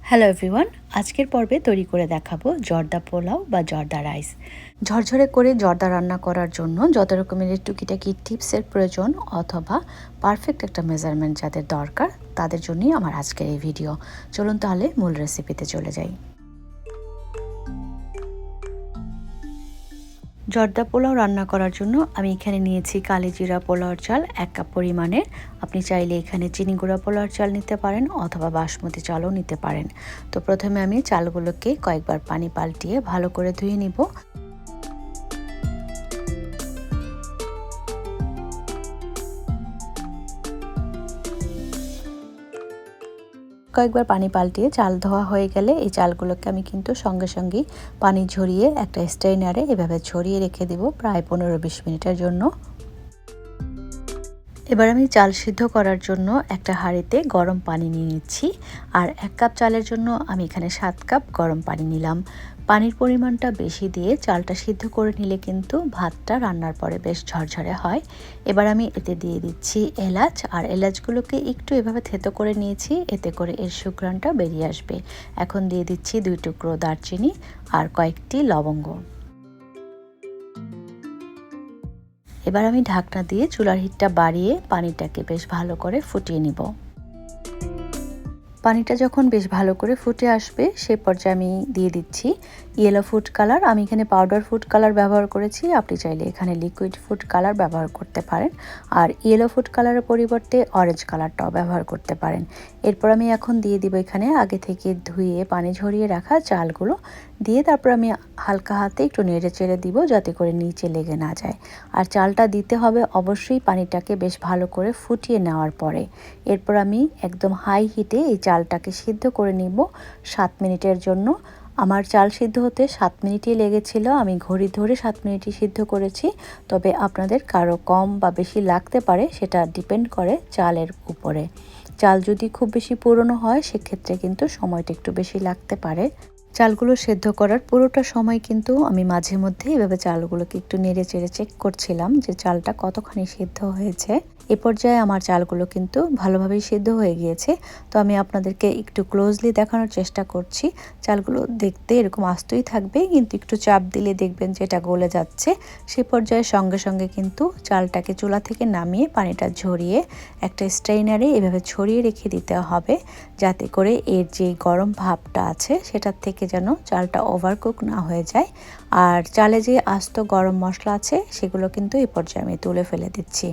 Hello everyone, আজকের পর্বে তৈরি করে দেখাবো জর্দা পোলাও বা জর্দা রাইস। ঝরঝরে করে জর্দা রান্না করার জন্য যত রকমের টুকিটাকি টিপসের প্রয়োজন অথবা পারফেক্ট একটা মেজারমেন্ট যাদের দরকার তাদের জন্যই আমার আজকের এই ভিডিও। চলুন তাহলে মূল রেসিপিতে চলে যাই। জর্দা পোলাও রান্না করার জন্য আমি এখানে নিয়েছি কালিজিরা পোলাওর চাল 1 কাপ পরিমাণের। আপনি চাইলে এখানে চিনি গুঁড়া পোলাওর চাল নিতে পারেন অথবা বাসমতি চালও নিতে পারেন। তো প্রথমে আমি চালগুলোকে কয়েকবার পানি পাল্টিয়ে ভালো করে ধুয়ে নিব। কয়েকবার পানি পাল্টিয়ে চাল ধোয়া হয়ে গেলে এই চালগুলোকে আমি কিন্তু সঙ্গে সঙ্গেই পানি ঝরিয়ে একটা স্ট্রেইনারে এভাবে ছড়িয়ে রেখে দেব প্রায় 15-20 মিনিটের জন্য। এবার আমি চাল সিদ্ধ করার জন্য একটা হাঁড়িতে গরম পানি নিয়ে নিচ্ছি। আর 1 কাপ চালের জন্য আমি এখানে 7 কাপ গরম পানি নিলাম। পানির পরিমাণটা বেশি দিয়ে চালটা সিদ্ধ করে নিলে কিন্তু ভাতটা রান্নার পরে বেশ ঝরঝরে হয়। এবার আমি এতে দিয়ে দিচ্ছি এলাচ, আর এলাচগুলোকে একটু এভাবে থেতো করে নিয়েছি, এতে করে এর সুঘ্রাণটা বেরিয়ে আসবে। এখন দিয়ে দিচ্ছি 2 টুকরো দারচিনি আর কয়েকটি লবঙ্গ। এবার আমি ঢাকনা দিয়ে চুলার হিটটা বাড়িয়ে পানিটাকে বেশ ভালো করে ফুটিয়ে নিব। পানিটা যখন বেশ ভালো করে ফুটে আসবে সে পর্যায়ে আমি দিয়ে দিচ্ছি ইয়েলো ফুড কালার। আমি এখানে পাউডার ফুড কালার ব্যবহার করেছি, আপনি চাইলে এখানে লিকুইড ফুড কালার ব্যবহার করতে পারেন। আর ইয়েলো ফুড কালারের পরিবর্তে অরেঞ্জ কালারটাও ব্যবহার করতে পারেন। এরপর আমি এখন দিয়ে দিব এখানে আগে থেকে ধুয়ে পানি ঝরিয়ে রাখা চালগুলো দিয়ে তারপর আমি হালকা হাতে একটু নেড়ে চেড়ে দিব যাতে করে নিচে লেগে না যায়। আর চালটা দিতে হবে অবশ্যই পানিটাকে বেশ ভালো করে ফুটিয়ে নেওয়ার পরে। এরপর আমি একদম হাই হিটে এই চালটাকে সিদ্ধ করে নিব 7 মিনিটের জন্য। আমার চাল সিদ্ধ হতে 7 মিনিটই লেগেছিল, আমি ঘড়ি ধরে 7 মিনিটই সিদ্ধ করেছি। তবে আপনাদের কারো কম বা বেশি লাগতে পারে, সেটা ডিপেন্ড করে চালের উপরে। চাল যদি খুব বেশি পুরনো হয় সেক্ষেত্রে কিন্তু সময়টা একটু বেশি লাগতে পারে। চালগুলো সেদ্ধ করার পুরোটা সময় কিন্তু আমি মাঝে মধ্যে এভাবে চালগুলোকে একটু নেড়ে চেড়ে চেক করছিলাম যে চালটা কতখানি সিদ্ধ হয়েছে। এ পর্যায়ে আমার চালগুলো কিন্তু ভালোভাবেই সিদ্ধ হয়ে গিয়েছে। তো আমি আপনাদেরকে একটু ক্লোজলি দেখানোর চেষ্টা করছি। চালগুলো দেখতে এরকম আস্তই থাকবে, কিন্তু একটু চাপ দিলে দেখবেন যে এটা গলে যাচ্ছে। সে পর্যায়ে সঙ্গে সঙ্গে কিন্তু চালটাকে চুলা থেকে নামিয়ে পানিটা ঝরিয়ে একটা স্ট্রেইনারে এভাবে ছড়িয়ে রেখে দিতে হবে, যাতে করে এর যে গরম ভাবটা আছে সেটার থেকে যেন চালটা ওভারকুক না হয়ে যায়। আর চালে যে আস্ত গরম মশলা আছে সেগুলো কিন্তু এই পর্যায়ে আমি তুলে ফেলে দিচ্ছি।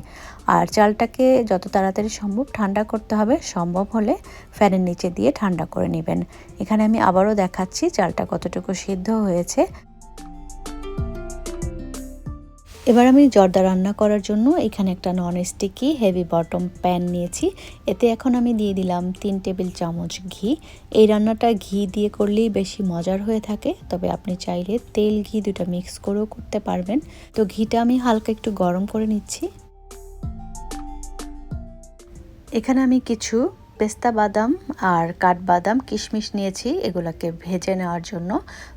আর চালটাকে যত তাড়াতাড়ি সম্ভব ঠান্ডা করতে হবে, সম্ভব হলে ফ্যানের নিচে দিয়ে ঠান্ডা করে নেবেন। এখানে আমি আবারও দেখাচ্ছি চালটা কতটুকু সিদ্ধ হয়েছে। এবার আমি জর্দা রান্না করার জন্য এখানে একটা non sticky heavy bottom pan নিয়েছি। এতে এখন আমি দিয়ে দিলাম 3 টেবিল চামচ ঘি। এই রান্নাটা ঘি দিয়ে করলেই বেশি মজার হয়ে থাকে, তবে আপনি চাইলে তেল ঘি দুটো মিক্স করেও করতে পারবেন। তো ঘিটা আমি হালকা একটু গরম করে নিচ্ছি। এখানে আমি কিছু পেস্তা বাদাম আর কাঠবাদাম কিশমিশ নিয়েছি, এগুলাকে ভেজে নেওয়ার জন্য।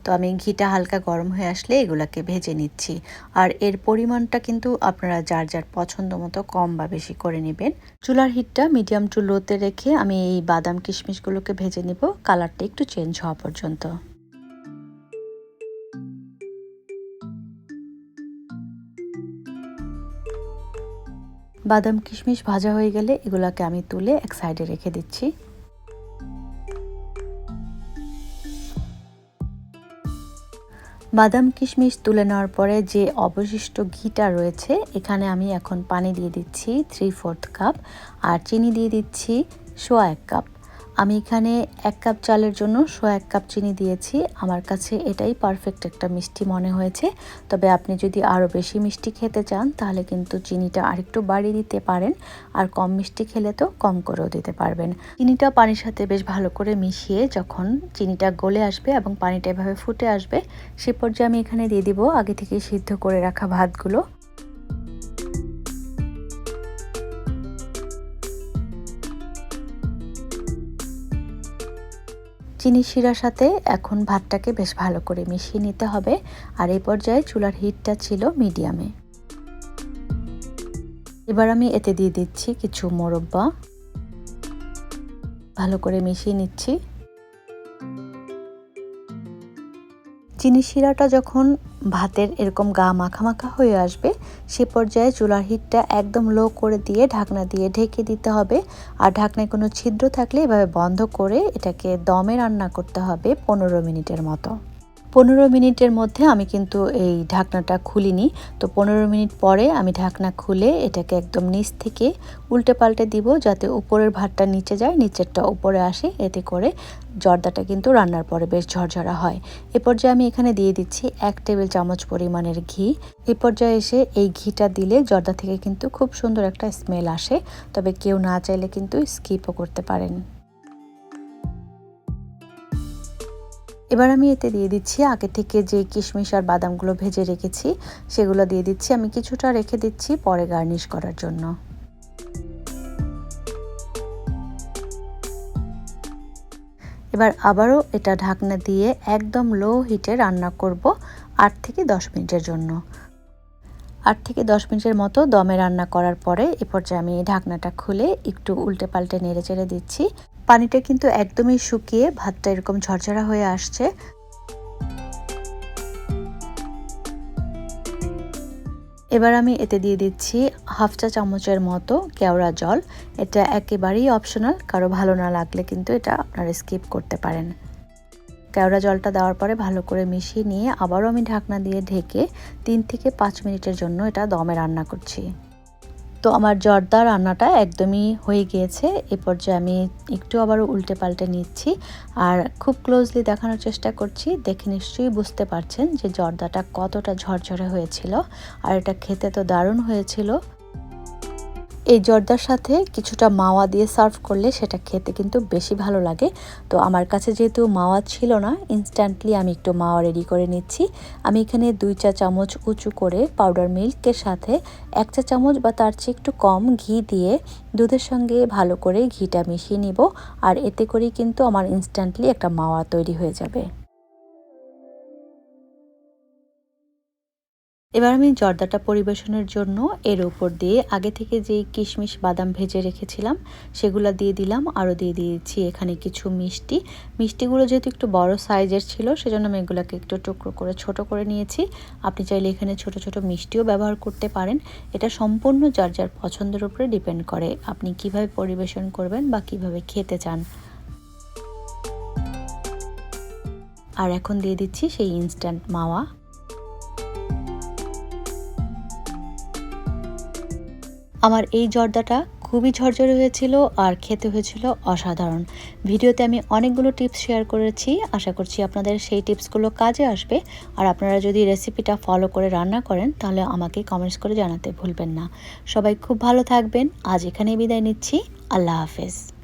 তো আমি ঘিটা হালকা গরম হয়ে আসলে এগুলাকে ভেজে নিচ্ছি। আর এর পরিমাণটা কিন্তু আপনারা যার যার পছন্দ মতো কম বা বেশি করে নেবেন। চুলার হিটটা মিডিয়াম টু লোতে রেখে আমি এই বাদাম কিশমিশগুলোকে ভেজে নিব কালারটা একটু চেঞ্জ হওয়া পর্যন্ত। বাদাম কিশমিশ ভাজা হয়ে গেলে এগুলাকে আমি তুলে এক সাইডে রেখে দিচ্ছি। বাদাম কিশমিশ তুলে নেওয়ার পরে যে অবশিষ্ট ঘিটা রয়েছে এখানে আমি এখন পানি দিয়ে দিচ্ছি 3/4 কাপ, আর চিনি দিয়ে দিচ্ছি 1/4 কাপ। আমি এখানে 1 কাপ চালের জন্য 1/4 কাপ চিনি দিয়েছি। আমার কাছে এটাই পারফেক্ট একটা মিষ্টি মনে হয়েছে। তবে আপনি যদি আরও বেশি মিষ্টি খেতে চান তাহলে কিন্তু চিনিটা আরেকটু বাড়িয়ে দিতে পারেন, আর কম মিষ্টি খেলে তো কম করেও দিতে পারবেন। চিনিটা পানির সাথে বেশ ভালো করে মিশিয়ে যখন চিনিটা গলে আসবে এবং পানিটা এভাবে ফুটে আসবে সে পর্যায়ে আমি এখানে দিয়ে দিব আগে থেকে সিদ্ধ করে রাখা ভাতগুলো। চিনির শিরার সাথে এখন ভাতটাকে বেশ ভালো করে মিশিয়ে নিতে হবে। আর এই পর্যায়ে চুলার হিটটা ছিল মিডিয়ামে। এবার আমি এতে দিয়ে দিচ্ছি কিছু মোরব্বা, ভালো করে মিশিয়ে নিচ্ছি। চিনি শিরাটা যখন ভাতের এরকম গা মাখা মাখা হয়ে আসবে সে পর্যায়ে চুলার হিটটা একদম লো করে দিয়ে ঢাকনা দিয়ে ঢেকে দিতে হবে। আর ঢাকনায় কোনো ছিদ্র থাকলে এভাবে বন্ধ করে এটাকে দমে রান্না করতে হবে 15 মিনিটের মতো। 15 মিনিটের মধ্যে আমি কিন্তু এই ঢাকনাটা খুলিনি। তো 15 মিনিট পরে আমি ঢাকনা খুলে এটাকে একদম নিচ থেকে উল্টে পাল্টে দিব, যাতে উপরের ভাতটা নিচে যায়, নিচেরটা উপরে আসে। এতে করে জর্দাটা কিন্তু রান্নার পরে বেশ ঝরঝরা হয়। এ পর্যায়ে আমি এখানে দিয়ে দিচ্ছি 1 টেবিল চামচ পরিমাণের ঘি। এ পর্যায়ে এসে এই ঘিটা দিলে জর্দা থেকে কিন্তু খুব সুন্দর একটা স্মেল আসে, তবে কেউ না চাইলে কিন্তু স্কিপও করতে পারেন। এবার আমি এতে দিয়ে দিচ্ছি আগে থেকে যে কিশমিশ আর বাদামগুলো ভেজে রেখেছি সেগুলো দিয়ে দিচ্ছি। আমি কিছুটা রেখে দিচ্ছি পরে গার্নিশ করার জন্য। এবার আবারও এটা ঢাকনা দিয়ে একদম লো হিটে রান্না করব 8 থেকে 10 মিনিটের জন্য। 8 থেকে 10 মিনিটের মতো দমে রান্না করার পরে এ পর্যায়ে আমি ঢাকনাটা খুলে একটু উল্টে পাল্টে নেড়ে চেড়ে দিচ্ছি। পানিটা কিন্তু একদমই শুকিয়ে ভাতটা এরকম ঝরঝরা হয়ে আসছে। এবার আমি এতে দিয়ে দিচ্ছি হাফ চা চামচের মতো কেওড়া জল। এটা একেবারেই অপশনাল, কারো ভালো না লাগলে কিন্তু এটা আপনারা স্কিপ করতে পারেন। কেওড়া জলটা দেওয়ার পরে ভালো করে মিশিয়ে নিয়ে আবারও আমি ঢাকনা দিয়ে ঢেকে 3 থেকে 5 মিনিটের জন্য এটা দমে রান্না করছি। তো আমার জর্দা রান্নাটা একদমই হয়ে গিয়েছে। এ পর্যায়ে আমি একটু আবারও উল্টে পাল্টে নিচ্ছি আর খুব ক্লোজলি দেখানোর চেষ্টা করছি। দেখে নিশ্চয়ই বুঝতে পারছেন যে জর্দাটা কতটা ঝরঝরে হয়েছিল, আর এটা খেতে তো দারুণ হয়েছিল। এই জর্দার সাথে কিছুটা মাওয়া দিয়ে সার্ভ করলে সেটা খেতে কিন্তু বেশি ভালো লাগে। তো আমার কাছে যেহেতু মাওয়া ছিল না, ইনস্ট্যান্টলি আমি একটু মাওয়া রেডি করে নিচ্ছি। আমি এখানে 2 চা চামচ উঁচু করে পাউডার মিল্কের সাথে 1 চা চামচ বা তার চেয়ে একটু কম ঘি দিয়ে দুধের সঙ্গে ভালো করে ঘিটা মিশিয়ে নিব। আর এতে করেই কিন্তু আমার ইনস্ট্যান্টলি একটা মাওয়া তৈরি হয়ে যাবে। এবার আমি জর্দাটা পরিবেশনের জন্য এর উপর দিয়ে আগে থেকে যেই কিশমিশ বাদাম ভেজে রেখেছিলাম সেগুলো দিয়ে দিলাম। আরও দিয়ে দিয়েছি এখানে কিছু মিষ্টি। মিষ্টিগুলো যেহেতু একটু বড় সাইজের ছিল সেজন্য আমি এগুলোকে একটু টুকরো করে ছোট করে নিয়েছি। আপনি চাইলে এখানে ছোট ছোট মিষ্টিও ব্যবহার করতে পারেন। এটা সম্পূর্ণ যার যার পছন্দের উপরে ডিপেন্ড করে আপনি কিভাবে পরিবেশন করবেন বা কিভাবে খেতে চান। আর এখন দিয়ে দিচ্ছি সেই ইনস্ট্যান্ট মাওয়া। আমার এই জর্দাটা খুবই ঝরঝরে হয়েছিল আর খেতে হয়েছিল অসাধারণ। ভিডিওতে আমি অনেকগুলো টিপস শেয়ার করেছি, আশা করছি আপনাদের সেই টিপসগুলো কাজে আসবে। আর আপনারা যদি রেসিপিটা ফলো করে রান্না করেন তাহলে আমাকে কমেন্টস করে জানাতে ভুলবেন না। সবাই খুব ভালো থাকবেন। আজ এখানেই বিদায় নিচ্ছি। আল্লাহ হাফেজ।